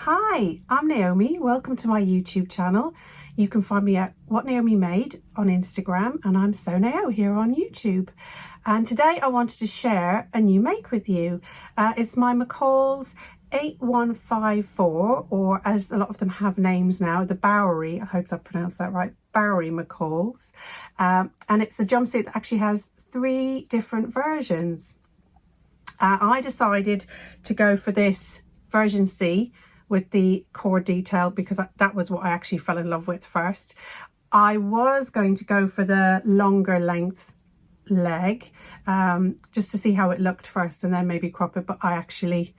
Hi, I'm Naomi. Welcome to my YouTube channel. You can find me at What Naomi Made on Instagram, and I'm So Nao here on YouTube. And today I wanted to share a new make with you. It's my McCall's 8154, or as a lot of them have names now, the Bowery, I hope I pronounced that right, Bowery McCall's. And it's a jumpsuit that actually has 3 different versions. I decided to go for this version C with the core detail because that was what I actually fell in love with first. I was going to go for the longer length leg just to see how it looked first and then maybe crop it, but I actually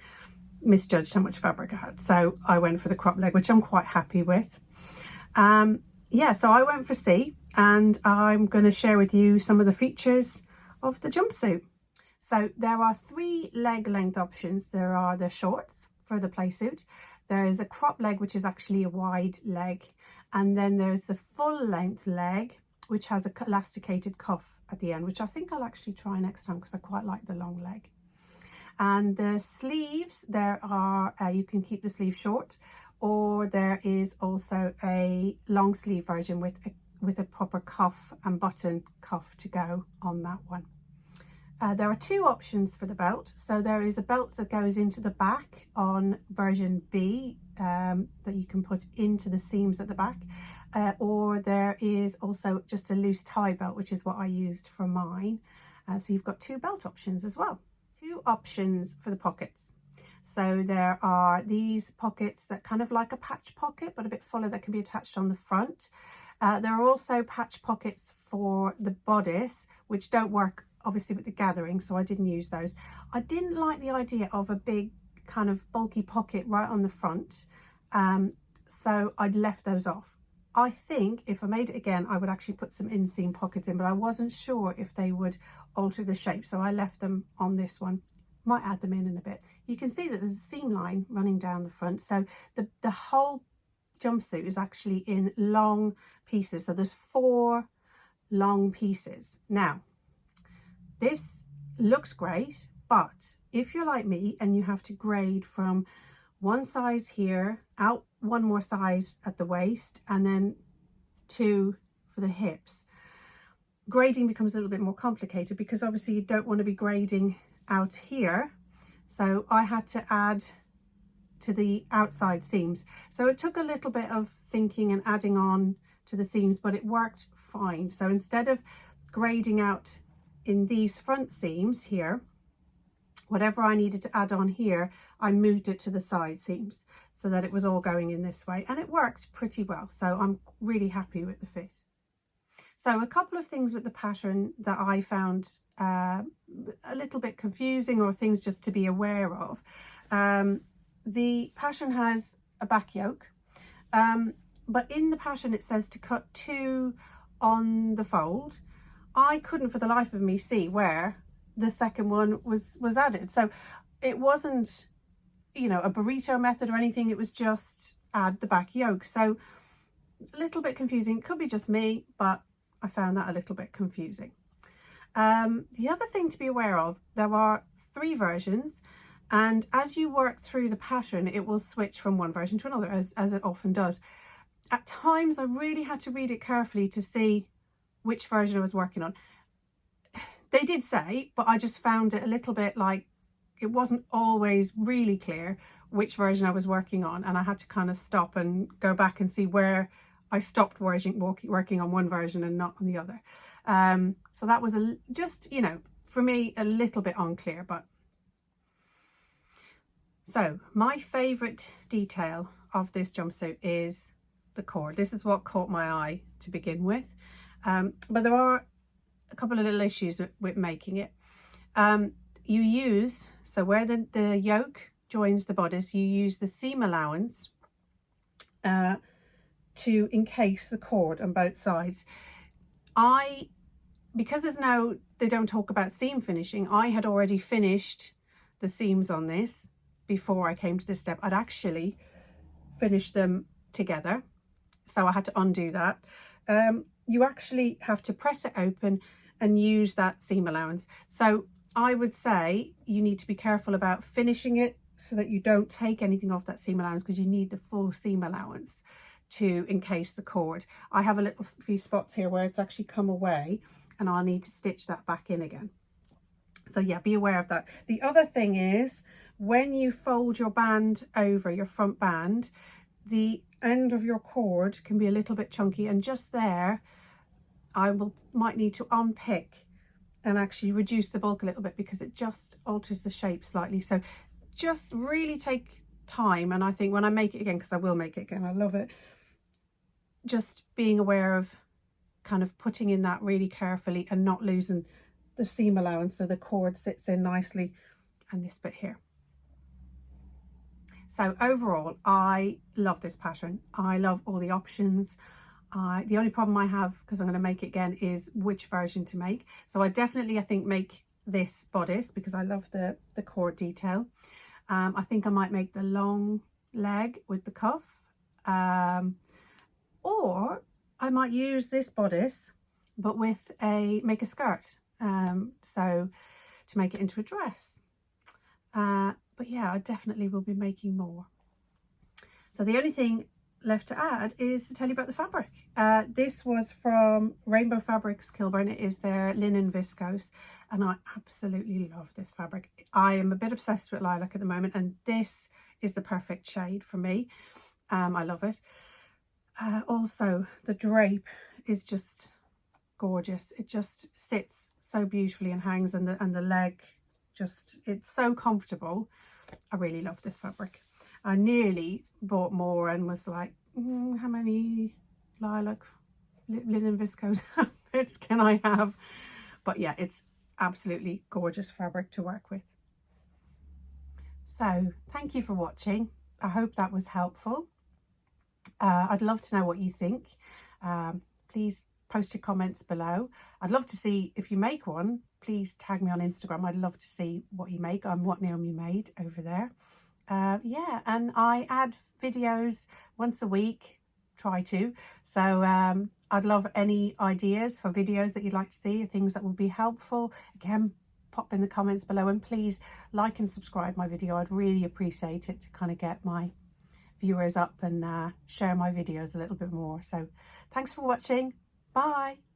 misjudged how much fabric I had, so I went for the crop leg, which I'm quite happy with. Yeah, so I went for C, and I'm going to share with you some of the features of the jumpsuit. So there are 3 leg length options. There are the shorts for the playsuit, there is a crop leg which is actually a wide leg, and then there's the full length leg which has a elasticated cuff at the end, which I think I'll actually try next time because I quite like the long leg. And the sleeves, there are you can keep the sleeve short, or there is also a long sleeve version with a proper cuff and button cuff to go on that one. There are 2 options for the belt. So there is a belt that goes into the back on version B that you can put into the seams at the back, or there is also just a loose tie belt, which is what I used for mine. So you've got 2 belt options as well. 2 options for the pockets. So there are these pockets that kind of like a patch pocket but a bit fuller that can be attached on the front. There are also patch pockets for the bodice which don't work obviously with the gathering, so I didn't use those. I didn't like the idea of a big kind of bulky pocket right on the front, so I'd left those off. I think if I made it again I would actually put some inseam pockets in, but I wasn't sure if they would alter the shape, so I left them on this one. Might add them in a bit. You can see that there's a seam line running down the front, so the whole jumpsuit is actually in long pieces, so there's 4 long pieces. Now this looks great, but if you're like me and you have to grade from one size here out, one more size at the waist, and then 2 for the hips, grading becomes a little bit more complicated because obviously you don't want to be grading out here. So I had to add to the outside seams. So it took a little bit of thinking and adding on to the seams, but it worked fine. So instead of grading out in these front seams here, whatever I needed to add on here, I moved it to the side seams so that it was all going in this way, and it worked pretty well. So I'm really happy with the fit. So a couple of things with the pattern that I found a little bit confusing, or things just to be aware of. The pattern has a back yoke, but in the pattern it says to cut 2 on the fold. I couldn't for the life of me see where the second one was added. So it wasn't, you know, a burrito method or anything. It was just add the back yoke. So a little bit confusing. It could be just me, but I found that a little bit confusing. The other thing to be aware of, there are 3 versions, and as you work through the pattern, it will switch from one version to another, as it often does. At times, I really had to read it carefully to see which version I was working on. They did say, but I just found it a little bit like it wasn't always really clear which version I was working on, and I had to kind of stop and go back and see where I stopped working on one version and not on the other. So that was just, you know, for me a little bit unclear. But so my favorite detail of this jumpsuit is the cord. This is what caught my eye to begin with. But there are a couple of little issues with making it. You use, so where the yoke joins the bodice, you use the seam allowance to encase the cord on both sides. Because they don't talk about seam finishing, I had already finished the seams on this before I came to this step. I'd actually finished them together, so I had to undo that. You actually have to press it open and use that seam allowance. So I would say you need to be careful about finishing it so that you don't take anything off that seam allowance, because you need the full seam allowance to encase the cord. I have a little few spots here where it's actually come away and I'll need to stitch that back in again. So yeah, be aware of that. The other thing is, when you fold your band over, your front band, the end of your cord can be a little bit chunky, and just there I might need to unpick and actually reduce the bulk a little bit, because it just alters the shape slightly. So just really take time, and I think when I make it again, because I will make it again, I love it, just being aware of kind of putting in that really carefully and not losing the seam allowance so the cord sits in nicely, and this bit here. So overall, I love this pattern. I love all the options. The only problem I have, because I'm going to make it again, is which version to make. So I think make this bodice, because I love the cord detail. I think I might make the long leg with the cuff, or I might use this bodice but with make a skirt, so to make it into a dress. But yeah, I definitely will be making more. So the only thing left to add is to tell you about the fabric. This was from Rainbow Fabrics Kilburn. It is their linen viscose, and I absolutely love this fabric. I am a bit obsessed with lilac at the moment, and this is the perfect shade for me. I love it. Also, the drape is just gorgeous. It just sits so beautifully and hangs, and the leg just, it's so comfortable. I really love this fabric. I nearly bought more and was like, how many lilac linen viscose outfits can I have? But yeah, it's absolutely gorgeous fabric to work with. So thank you for watching. I hope that was helpful. I'd love to know what you think. Please post your comments below. I'd love to see, if you make one, please tag me on Instagram. I'd love to see what you make. I'm What Naomi Made over there. Yeah, and I add videos once a week, try to. So I'd love any ideas for videos that you'd like to see, things that will be helpful. Again, pop in the comments below, and please like and subscribe my video. I'd really appreciate it to kind of get my viewers up and share my videos a little bit more. So thanks for watching. Bye.